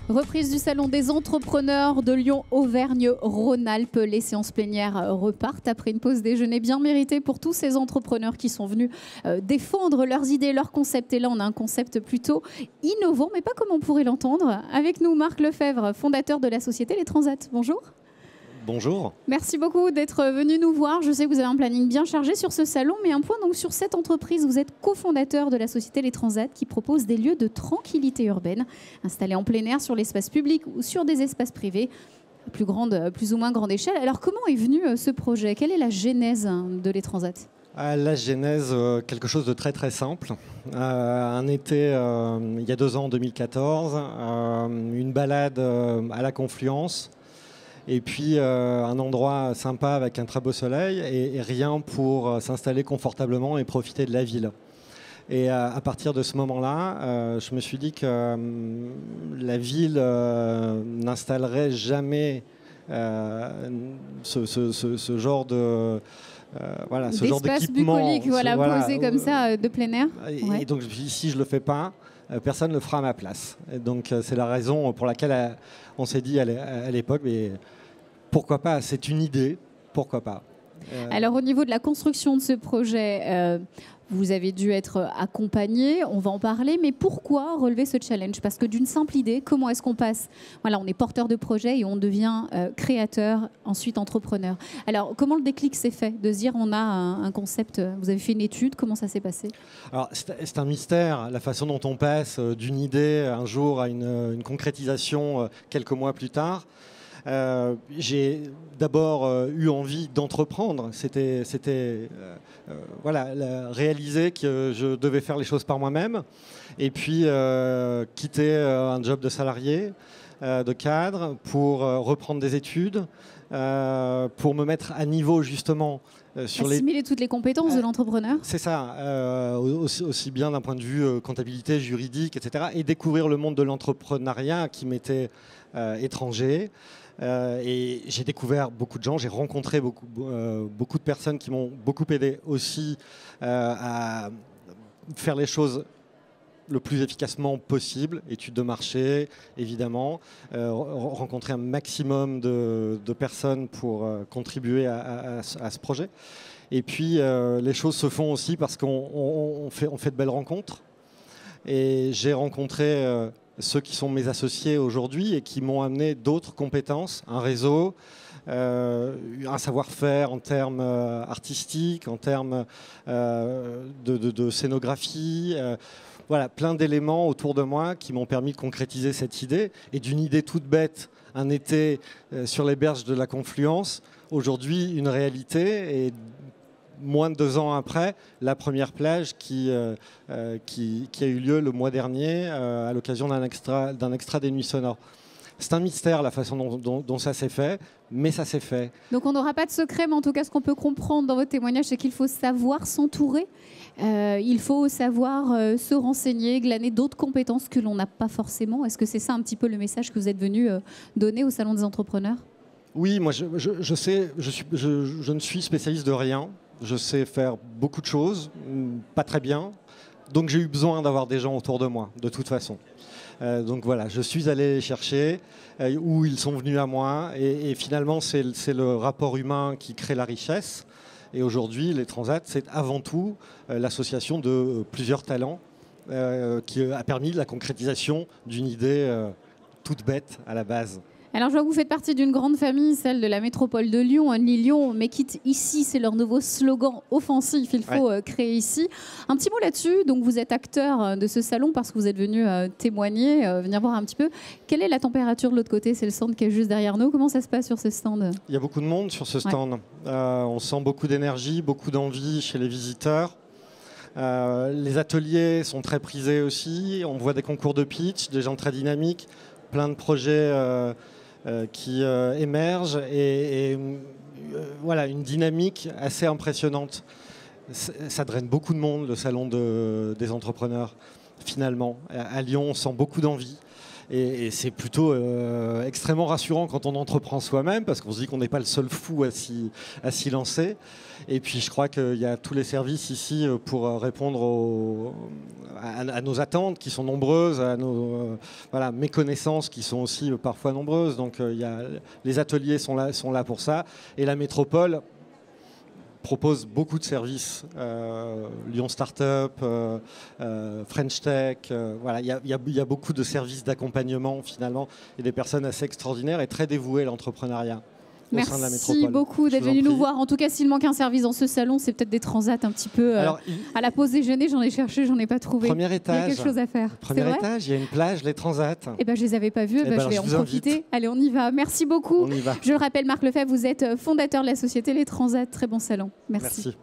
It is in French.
Reprise du Salon des entrepreneurs de Lyon, Auvergne-Rhône-Alpes. Les séances plénières repartent après une pause déjeuner bien méritée pour tous ces entrepreneurs qui sont venus défendre leurs idées, leurs concepts. Et là, on a un concept plutôt innovant, mais pas comme on pourrait l'entendre. Avec nous, Marc Lefebvre, fondateur de la société Les Transats. Bonjour. Bonjour. Merci beaucoup d'être venu nous voir. Je sais que vous avez un planning bien chargé sur ce salon, mais un point donc sur cette entreprise. Vous êtes cofondateur de la société Les Transats qui propose des lieux de tranquillité urbaine installés en plein air sur l'espace public ou sur des espaces privés à plus ou moins grande échelle. Alors comment est venu ce projet? Quelle est la genèse de Les Transats? La genèse, quelque chose de très très simple. Un été, il y a 2 ans, en 2014, une balade à la Confluence. Et puis un endroit sympa avec un très beau soleil et rien pour s'installer confortablement et profiter de la ville. Et à partir de ce moment-là, je me suis dit que la ville n'installerait jamais ce genre de ce genre d'équipement, bucolique, posé comme ça de plein air. Et donc si je le fais pas, personne ne le fera à ma place. Et donc c'est la raison pour laquelle on s'est dit à l'époque, mais pourquoi pas? C'est une idée, pourquoi pas? Alors au niveau de la construction de ce projet, vous avez dû être accompagné, on va en parler, mais pourquoi relever ce challenge? Parce que d'une simple idée, comment est-ce qu'on passe? Voilà, on est porteur de projet et on devient créateur, ensuite entrepreneur. Alors comment le déclic s'est fait de se dire on a un concept? Vous avez fait une étude, comment ça s'est passé? Alors c'est un mystère, la façon dont on passe d'une idée un jour à une concrétisation quelques mois plus tard. J'ai d'abord eu envie d'entreprendre, c'était réaliser que je devais faire les choses par moi-même et puis quitter un job de salarié, de cadre, pour reprendre des études, pour me mettre à niveau justement sur assimiler toutes les compétences de l'entrepreneur. C'est ça, aussi bien d'un point de vue comptabilité, juridique, etc. et découvrir le monde de l'entrepreneuriat qui m'était étranger. Et j'ai découvert beaucoup de gens, j'ai rencontré beaucoup de personnes qui m'ont beaucoup aidé aussi à faire les choses le plus efficacement possible, études de marché évidemment, rencontrer un maximum de personnes pour contribuer à ce projet. Et puis les choses se font aussi parce qu'on fait de belles rencontres. Et j'ai rencontré ceux qui sont mes associés aujourd'hui et qui m'ont amené d'autres compétences, un réseau, un savoir-faire en termes artistiques, en termes de scénographie, voilà, plein d'éléments autour de moi qui m'ont permis de concrétiser cette idée. Et d'une idée toute bête, un été sur les berges de la Confluence, aujourd'hui une réalité. Et moins de 2 ans après, la première plage qui a eu lieu le mois dernier à l'occasion d'un extra des Nuits Sonores. C'est un mystère la façon dont ça s'est fait, mais ça s'est fait. Donc on n'aura pas de secret, mais en tout cas ce qu'on peut comprendre dans votre témoignage, c'est qu'il faut savoir s'entourer, il faut savoir se renseigner, glaner d'autres compétences que l'on n'a pas forcément. Est-ce que c'est ça un petit peu le message que vous êtes venu donner au Salon des entrepreneurs? Oui, moi je sais, je ne suis spécialiste de rien. Je sais faire beaucoup de choses, pas très bien. Donc j'ai eu besoin d'avoir des gens autour de moi, de toute façon. Donc voilà, je suis allé les chercher, où ils sont venus à moi. Et finalement, c'est le rapport humain qui crée la richesse. Et aujourd'hui, Les Transats, c'est avant tout l'association de plusieurs talents qui a permis la concrétisation d'une idée toute bête à la base. Alors je vois que vous faites partie d'une grande famille, celle de la métropole de Lyon, Only Lyon, make it ici, c'est leur nouveau slogan offensif, il faut créer ici. Un petit mot là-dessus, donc vous êtes acteur de ce salon parce que vous êtes venu témoigner, venir voir un petit peu. Quelle est la température de l'autre côté? C'est le stand qui est juste derrière nous, comment ça se passe sur ce stand? Il y a beaucoup de monde sur ce stand, on sent beaucoup d'énergie, beaucoup d'envie chez les visiteurs. Les ateliers sont très prisés aussi, on voit des concours de pitch, des gens très dynamiques, plein de projets qui émergent et voilà, une dynamique assez impressionnante. Ça draine beaucoup de monde, le salon des entrepreneurs, finalement. À Lyon, on sent beaucoup d'envie. Et c'est plutôt extrêmement rassurant quand on entreprend soi-même, parce qu'on se dit qu'on n'est pas le seul fou à s'y lancer. Et puis je crois qu'il y a tous les services ici pour répondre à nos attentes qui sont nombreuses, à nos méconnaissances qui sont aussi parfois nombreuses. Donc les ateliers sont là pour ça. Et la métropole propose beaucoup de services, Lyon Startup, French Tech, il y a beaucoup de services d'accompagnement finalement, et des personnes assez extraordinaires et très dévouées à l'entrepreneuriat. Merci beaucoup d'être venu nous voir. En tout cas, s'il manque un service dans ce salon, c'est peut-être des transats un petit peu. Alors, à la pause déjeuner, j'en ai cherché, j'en ai pas trouvé. Premier étage. Il y a quelque chose à faire. Premier étage, il y a une plage, les transats. Eh ben, je les avais pas vus. Je vais en profiter. Invite. Allez, on y va. Merci beaucoup. On y va. Je le rappelle, Marc Lefebvre, vous êtes fondateur de la société Les Transats. Très bon salon. Merci.